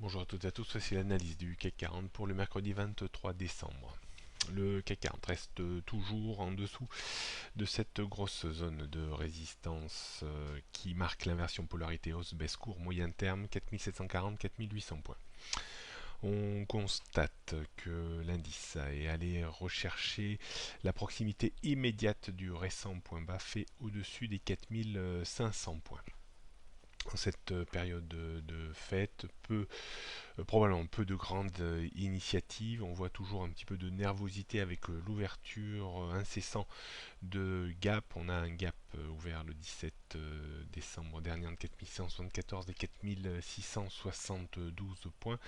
Bonjour à toutes et à tous, voici l'analyse du CAC 40 pour le mercredi 23 décembre. Le CAC 40 reste toujours en dessous de cette grosse zone de résistance qui marque l'inversion polarité hausse-baisse court moyen terme 4740-4800 points. On constate que l'indice est allé rechercher la proximité immédiate du récent point bas fait au-dessus des 4500 points. En cette période de fête, probablement peu de grandes initiatives. On voit toujours un petit peu de nervosité avec l'ouverture incessante de gap. On a un gap ouvert le 17 décembre dernier entre 4674 et 4672 points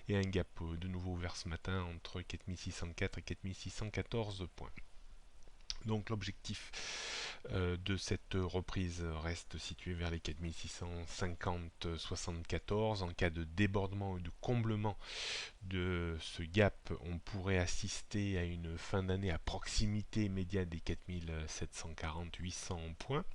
et un gap de nouveau ouvert ce matin entre 4604 et 4614 points. Donc l'objectif de cette reprise reste situé vers les 4650-74. En cas de débordement ou de comblement de ce gap, on pourrait assister à une fin d'année à proximité immédiate des 4740-800 points.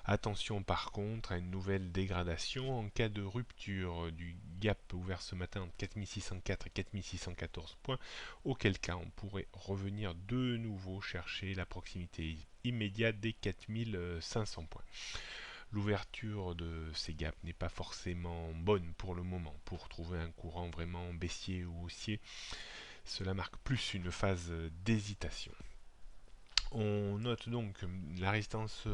Attention par contre à une nouvelle dégradation en cas de rupture du gap ouvert ce matin entre 4604 et 4614 points, auquel cas on pourrait revenir de nouveau chercher la proximité immédiate des 4500 points. L'ouverture de ces gaps n'est pas forcément bonne pour le moment. Pour trouver un courant vraiment baissier ou haussier, cela marque plus une phase d'hésitation. On note donc la résistance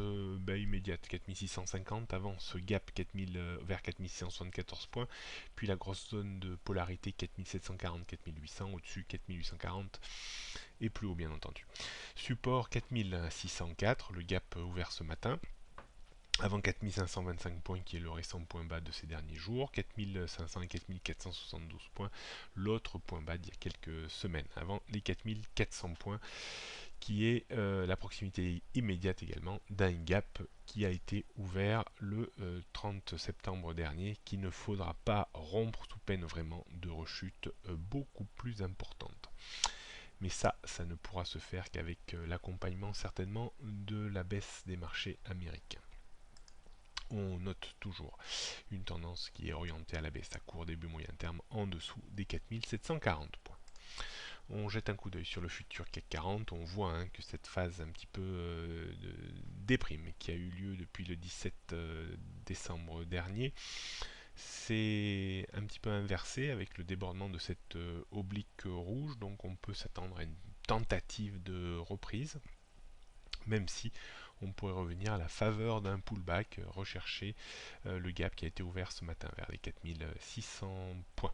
immédiate 4650 avant ce gap 4000, vers 4674 points, puis la grosse zone de polarité 4740-4800 au-dessus 4840 et plus haut bien entendu. Support 4604, le gap ouvert ce matin. Avant 4525 points qui est le récent point bas de ces derniers jours, 4500 et 4472 points, l'autre point bas d'il y a quelques semaines, avant les 4400 points qui est la proximité immédiate également d'un gap qui a été ouvert le 30 septembre dernier, qu'il ne faudra pas rompre sous peine vraiment de rechute beaucoup plus importante. Mais ça ne pourra se faire qu'avec l'accompagnement certainement de la baisse des marchés américains. On note toujours une tendance qui est orientée à la baisse à court début moyen terme en dessous des 4740 points. On jette un coup d'œil sur le futur CAC 40, on voit que cette phase un petit peu de déprime qui a eu lieu depuis le 17 décembre dernier c'est un petit peu inversé avec le débordement de cette oblique rouge, donc on peut s'attendre à une tentative de reprise, même si on pourrait revenir à la faveur d'un pullback, rechercher le gap qui a été ouvert ce matin vers les 4600 points.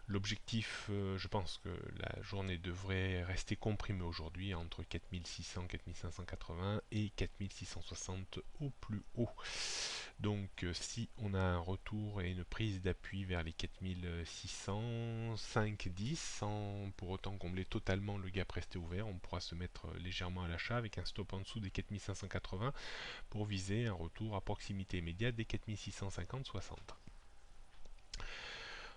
L'objectif, je pense que la journée devrait rester comprimée aujourd'hui entre 4600, 4580 et 4660 au plus haut. Donc si on a un retour et une prise d'appui vers les 4600, 5, 10, sans pour autant combler totalement le gap resté ouvert, on pourra se mettre légèrement à l'achat avec un stop en dessous des 4580 pour viser un retour à proximité immédiate des 4650-60.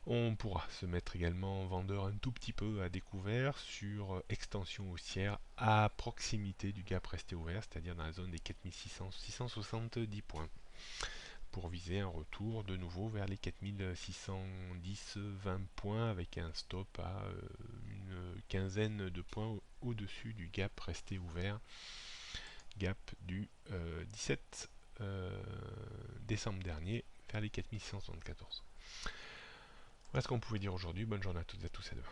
On pourra se mettre également vendeur un tout petit peu à découvert sur extension haussière à proximité du gap resté ouvert, c'est-à-dire dans la zone des 4600-670 points, pour viser un retour de nouveau vers les 4610-20 points avec un stop à une quinzaine de points au-dessus du gap resté ouvert, gap du 17 décembre dernier vers les 4674. Voilà ce qu'on pouvait dire aujourd'hui. Bonne journée à toutes et à tous et à demain.